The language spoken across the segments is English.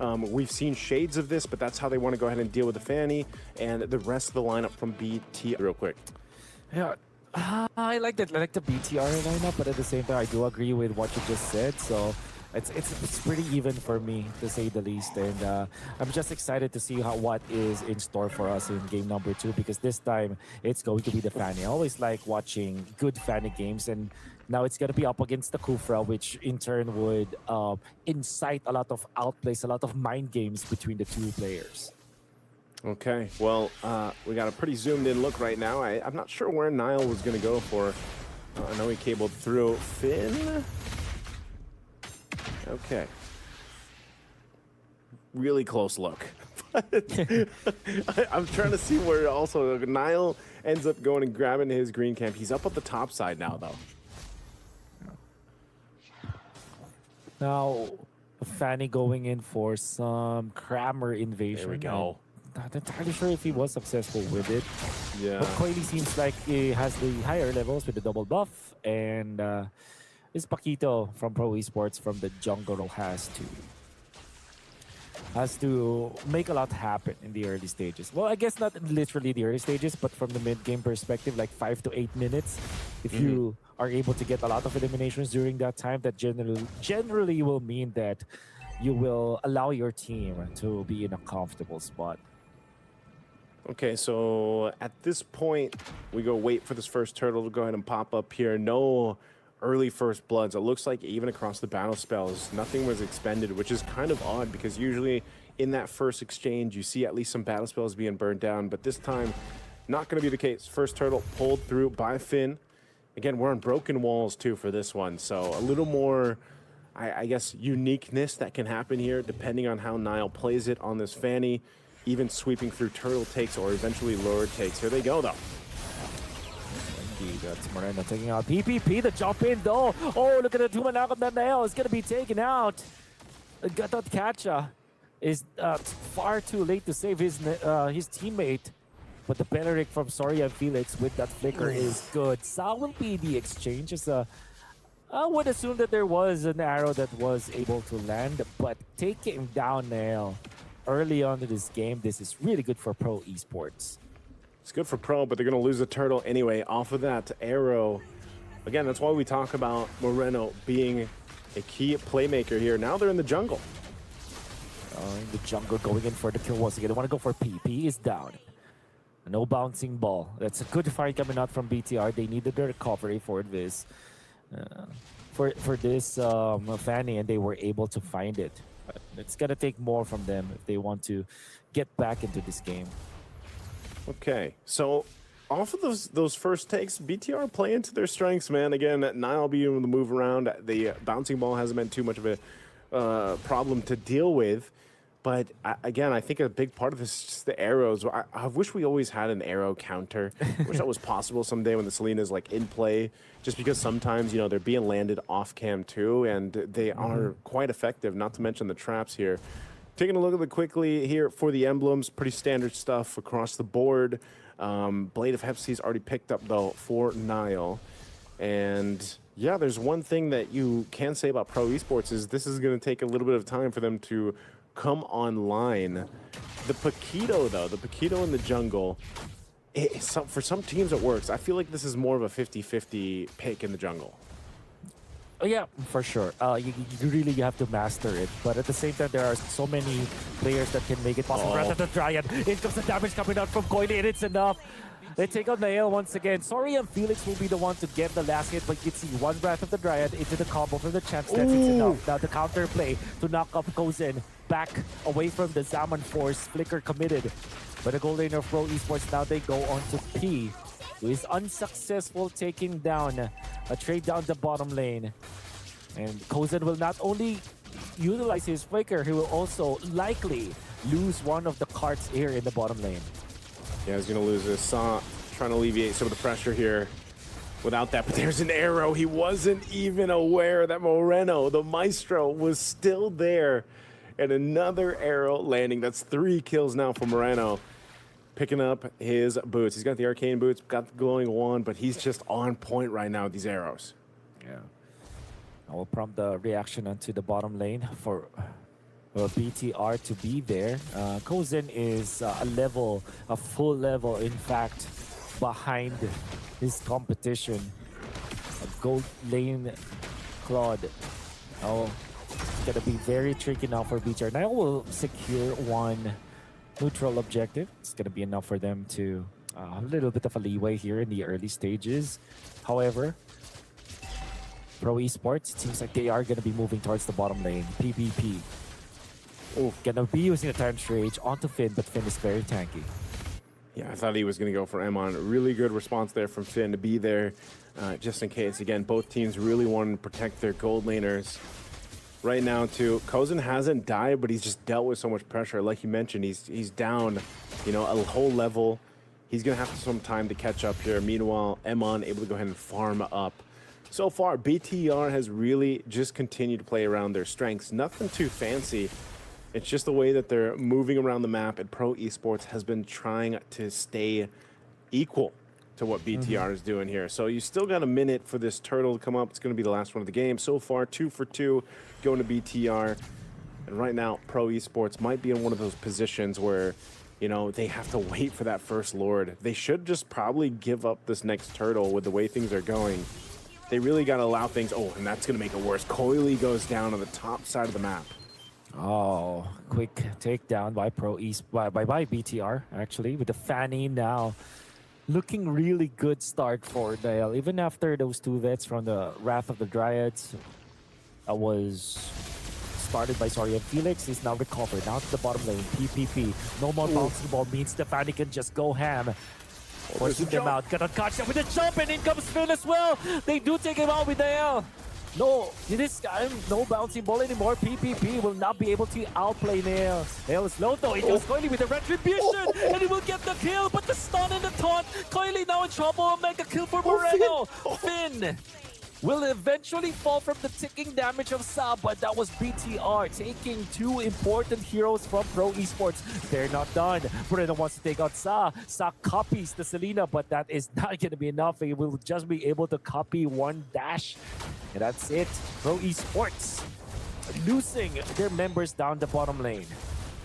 We've seen shades of this, but that's how they want to go ahead and deal with the Fanny and the rest of the lineup from BT. Real quick. Yeah, I like that. I like the BTR lineup, but at the same time, I do agree with what you just said. So it's pretty even for me, to say the least. And I'm just excited to see what is in store for us in game number 2, because this time it's going to be the Fanny. I always like watching good Fanny games, and now it's going to be up against the Kufra, which in turn would incite a lot of outplays, a lot of mind games between the two players. Okay, well, we got a pretty zoomed-in look right now. I'm not sure where Niall was going to go for. I know he cabled through. Finn? Okay. Really close look. I'm trying to see where also Niall ends up going and grabbing his green camp. He's up at the top side now, though. Now, Fanny going in for some Kramer invasion. There we go. Not entirely sure if he was successful with it. Yeah. But Coily seems like he has the higher levels with the double buff, and this Paquito from Pro Esports from the jungle has to make a lot happen in the early stages. Well, I guess not literally the early stages, but from the mid-game perspective, like 5 to 8 minutes. If you are able to get a lot of eliminations during that time, that generally will mean that you will allow your team to be in a comfortable spot. Okay, so at this point, we go wait for this first turtle to go ahead and pop up here. No early first bloods. It looks like even across the battle spells, nothing was expended, which is kind of odd because usually in that first exchange, you see at least some battle spells being burned down, but this time, not going to be the case. First turtle pulled through by Finn. Again, we're on broken walls too for this one, so a little more, I guess, uniqueness that can happen here depending on how Niall plays it on this Fanny, even sweeping through turtle takes or eventually lower takes. Here they go, though. That's Moreno taking out PPP, the jump in though. Oh, look at the two-man knock on that nail. It's going to be taken out. Gatot Kacha is far too late to save his teammate. But the Benerick from Soria and Felix with that flicker is good. So will be the exchange. I would assume that there was an arrow that was able to land, but taking down Nail early on in this game, this is really good for Pro Esports. It's good for Pro, but they're going to lose the turtle anyway off of that arrow. Again, that's why we talk about Moreno being a key playmaker here. Now they're in the jungle. In the jungle, going in for the kill once again. They want to go for P. P is down. No bouncing ball. That's a good fight coming out from BTR. They needed the recovery for this. For this Fanny, and they were able to find it. But it's going to take more from them if they want to get back into this game. Okay, so off of those first takes, BTR play into their strengths, man. Again, Niall being able to move around. The bouncing ball hasn't been too much of a problem to deal with. But again, I think a big part of this is just the arrows. I wish we always had an arrow counter. I wish that was possible someday when the Selena's like in play, just because sometimes, you know, they're being landed off cam too, and they are quite effective, not to mention the traps here. Taking a look at it quickly here for the emblems, pretty standard stuff across the board. Blade of Hepsi's already picked up though for Niall. And yeah, there's one thing that you can say about Pro Esports is this is going to take a little bit of time for them to come online. The Paquito though, the Paquito in the jungle, for some teams it works. I feel like this is more of a 50-50 pick in the jungle. Oh, yeah, for sure. You really have to master it. But at the same time, there are so many players that can make it possible. Wrath of the Dryad. In comes the damage coming out from Coily, and it's enough. They take out Nail once again. Sorry, and Felix will be the one to get the last hit, but you can see one Wrath of the Dryad into the combo from the champ. That's enough. Now the counter play to knock up goes in. Back away from the Zaman Force. Flicker committed. But the goal lane of Pro Esports, now they go on to P, who is unsuccessful taking down a trade down the bottom lane. And Kozen will not only utilize his flicker, he will also likely lose one of the carts here in the bottom lane. Yeah, he's going to lose this. Trying to alleviate some of the pressure here without that. But there's an arrow. He wasn't even aware that Moreno, the Maestro, was still there. And another arrow landing. That's 3 kills now for Moreno. Picking up his boots. He's got the arcane boots, got the glowing wand, but he's just on point right now with these arrows. Yeah. I will prompt the reaction onto the bottom lane for BTR to be there. Kozen is a full level, in fact, behind his competition. Gold lane Claude. Oh, it's gonna be very tricky now for BTR. Now will secure one neutral objective. It's gonna be enough for them to a little bit of a leeway here in the early stages. However, Pro Esports, it seems like they are gonna be moving towards the bottom lane. PvP. Oh, gonna be using a Titan's Rage onto Finn, but Finn is very tanky. Yeah, I thought he was going to go for Emon. Really good response there from Finn to be there just in case. Again, both teams really want to protect their gold laners. Right now, too, Kozen hasn't died, but he's just dealt with so much pressure. Like you mentioned, he's down, you know, a whole level. He's going to have some time to catch up here. Meanwhile, Emon able to go ahead and farm up. So far, BTR has really just continued to play around their strengths. Nothing too fancy. It's just the way that they're moving around the map, and Pro Esports has been trying to stay equal to what BTR is doing here. So you still got a minute for this turtle to come up. It's going to be the last one of the game. So far, 2 for 2 going to BTR. And right now, Pro Esports might be in one of those positions where, you know, they have to wait for that first Lord. They should just probably give up this next turtle with the way things are going. They really got to allow things. Oh, and that's going to make it worse. Coily goes down on the top side of the map. Oh, quick takedown by by BTR, actually, with the Fanny now. Looking really good start for Dale. Even after those 2 vets from the Wrath of the Dryads was started by Soria Felix, is now recovered. Now to the bottom lane, PPP. No more bouncing ball means the Fanny can just go ham. Forcing them out. Gonna catch them with a jump, and in comes Finn as well. They do take him out with Dale. No, this time, no bouncing ball anymore. PPP will not be able to outplay Nail. Nail is low though. He goes Coily with the retribution, and he will get the kill. But the stun and the taunt. Coily now in trouble. Mega kill for Moreno. Finn will eventually fall from the ticking damage of Sa, but that was BTR taking 2 important heroes from Pro Esports. They're not done. Moreno wants to take out Sa. Sa copies the Selena, but that is not going to be enough. He will just be able to copy 1 dash. And that's it. Pro Esports losing their members down the bottom lane.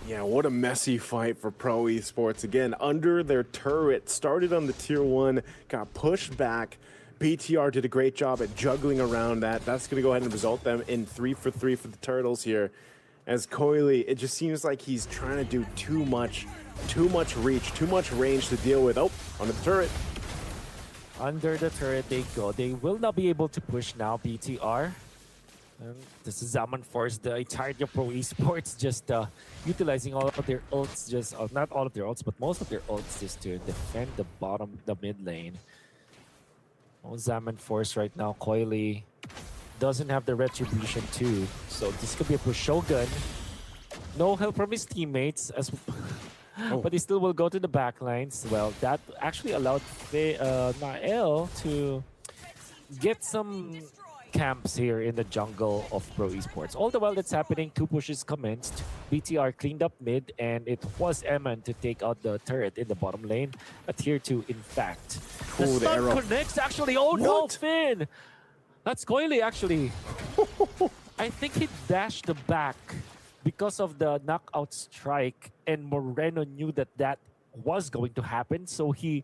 Yeah, what a messy fight for Pro Esports. Again, under their turret, started on the tier 1, got pushed back. BTR did a great job at juggling around that. That's going to go ahead and result them in 3 for 3 for the Turtles here. As Coily, it just seems like he's trying to do too much reach, too much range to deal with. Oh, on the turret. Under the turret they go. They will not be able to push now, BTR. This is Zaman Force, the entirety of Pro Esports, just utilizing all of their ults, not all of their ults, but most of their ults just to defend the mid lane. Zaman Force right now, Coily doesn't have the retribution too, so this could be a push. Shogun, no help from his teammates, but he still will go to the backlines. Well, that actually allowed Nael to get some camps here in the jungle of Pro Esports. All the while that's happening, 2 pushes commenced. BTR cleaned up mid, and it was Eman to take out the turret in the bottom lane. A tier 2, in fact. The stun connects, actually. Oh no, Finn! That's Coily, actually. I think he dashed the back because of the knockout strike, and Moreno knew that was going to happen, so he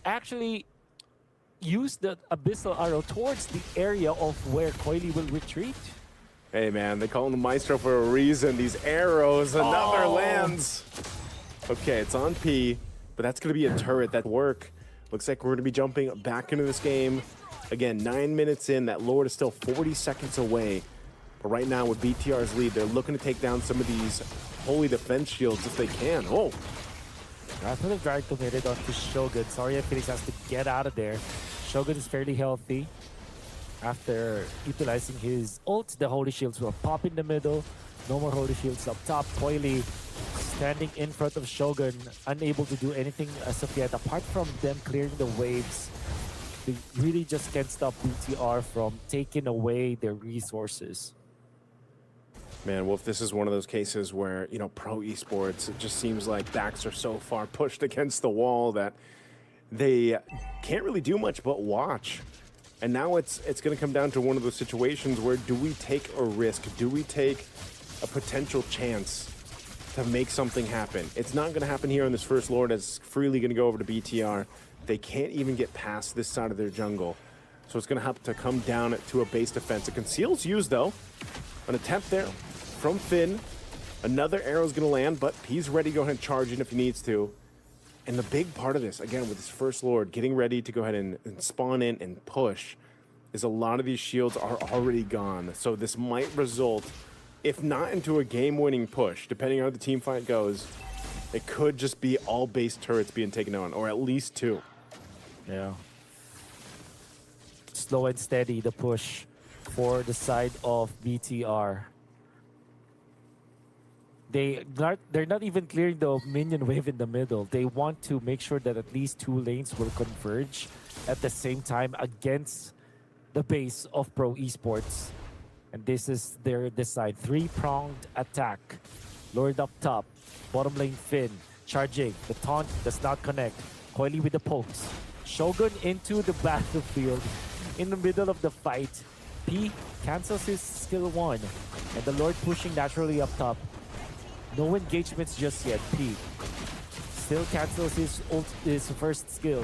actually used the Abyssal Arrow towards the area of where Coily will retreat. Hey man, they call him the Maestro for a reason. These arrows, another lands. Okay, it's on P, but that's going to be a turret that work. Looks like we're going to be jumping back into this game. Again, 9 minutes in, that Lord is still 40 seconds away. But right now with BTR's lead, they're looking to take down some of these holy defense shields if they can. Oh! After the drag committed onto Shogun, Soria Felix has to get out of there. Shogun is fairly healthy. After utilizing his ult, the holy shields will pop in the middle. No more holy shields up top. Coily standing in front of Shogun, unable to do anything as of yet, apart from them clearing the waves. They really just can't stop BTR from taking away their resources. Man, Wolf, this is one of those cases where, you know, Pro Esports, it just seems like backs are so far pushed against the wall that they can't really do much but watch. And now it's going to come down to one of those situations where do we take a risk? Do we take a potential chance to make something happen. It's not going to happen here on this first Lord, as freely going to go over to BTR. They can't even get past this side of their jungle. So it's going to have to come down to a base defense. A conceal's used, though. An attempt there from Finn. Another arrow's going to land, but he's ready to go ahead and charge in if he needs to. And the big part of this, again, with this first Lord, getting ready to go ahead and spawn in and push, is a lot of these shields are already gone. So this might result, if not into a game-winning push, depending on how the team fight goes, it could just be all base turrets being taken on, or at least 2. Yeah. Slow and steady, the push for the side of BTR. They're not even clearing the minion wave in the middle. They want to make sure that at least 2 lanes will converge at the same time against the base of Pro Esports. And this is their design. 3-pronged attack. Lord up top. Bottom lane Finn. Charging. The taunt does not connect. Coily with the pokes. Shogun into the battlefield in the middle of the fight. P cancels his skill 1. And the Lord pushing naturally up top. No engagements just yet. P still cancels his first skill.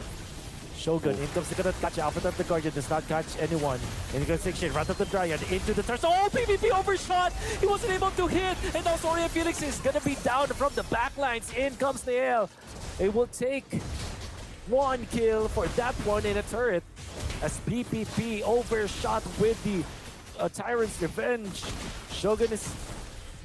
Shogun in comes to catch Alpha of the Guardian, does not catch anyone. In the section, Wrath of the Dryad into the turret. Oh, PvP overshot! He wasn't able to hit! And now Soria Felix is gonna be down from the backlines. In comes Nael. It will take 1 kill for that one in a turret. As PPP overshot with the Tyrant's Revenge. Shogun is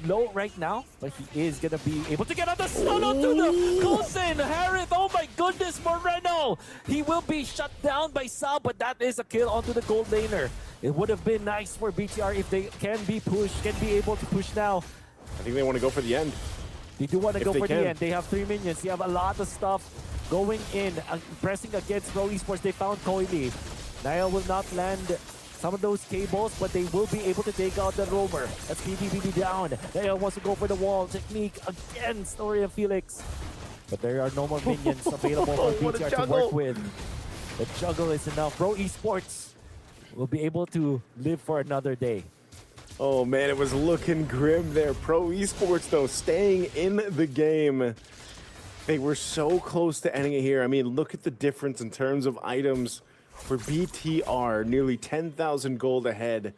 low right now, but he is gonna be able to get on the stun onto the Coulson. Harith, oh my goodness, Moreno! He will be shut down by Sal, but that is a kill onto the gold laner. It would have been nice for BTR if they can be able to push now. I think they want to go for the end. They do want to go for the end. They have 3 minions. They have a lot of stuff going in, pressing against Pro Esports. They found Coily. Niall will not land some of those cables, but they will be able to take out the roamer. That's PvP down. Niall wants to go for the wall technique against Soria Felix. But there are no more minions available for BTR to work with. The juggle is enough. Pro Esports will be able to live for another day. Oh man, it was looking grim there. Pro Esports, though, staying in the game. They were so close to ending it here. I mean, look at the difference in terms of items for BTR. Nearly 10,000 gold ahead.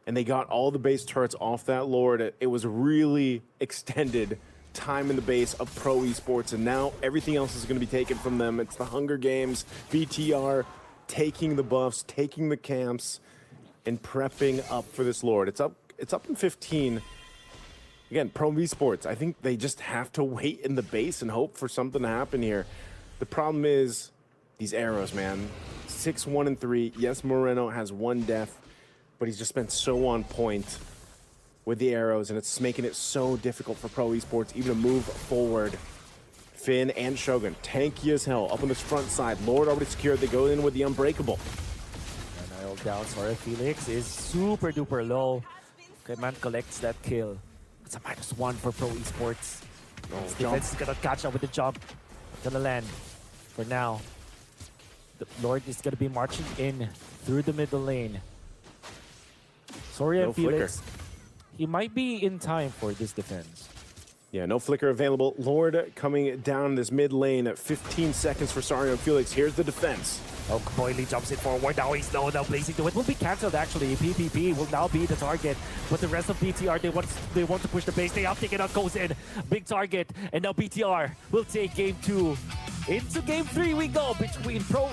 And they got all the base turrets off that Lord. It was really extended time in the base of Pro Esports. And now everything else is going to be taken from them. It's the Hunger Games. BTR taking the buffs, taking the camps, and prepping up for this Lord. It's up in 15. Again, Pro Esports, I think they just have to wait in the base and hope for something to happen here. The problem is these arrows, man. 6, 1, and 3. Yes, Moreno has 1 death, but he's just been so on point with the arrows, and it's making it so difficult for Pro Esports even to move forward. Finn and Shogun, tanky as hell, up on this front side. Lord already secured. They go in with the Unbreakable. Niall down. Soria Felix is super duper low. Command collects that kill. It's a -1 for Pro Esports. His defense is gonna catch up with the jump. Gonna land. For now, the Lord is gonna be marching in through the middle lane. Soria Felix, he might be in time for this defense. Yeah, no flicker available. Lord coming down this mid lane at 15 seconds for Soria Felix. Here's the defense. Oh, Coily jumps it forward. Now he's low. Now Blazing to it will be cancelled actually. PPP will now be the target. But the rest of BTR, they want to push the base. They have taken out goes in. Big target. And now BTR will take game 2. Into game 3 we go between Pro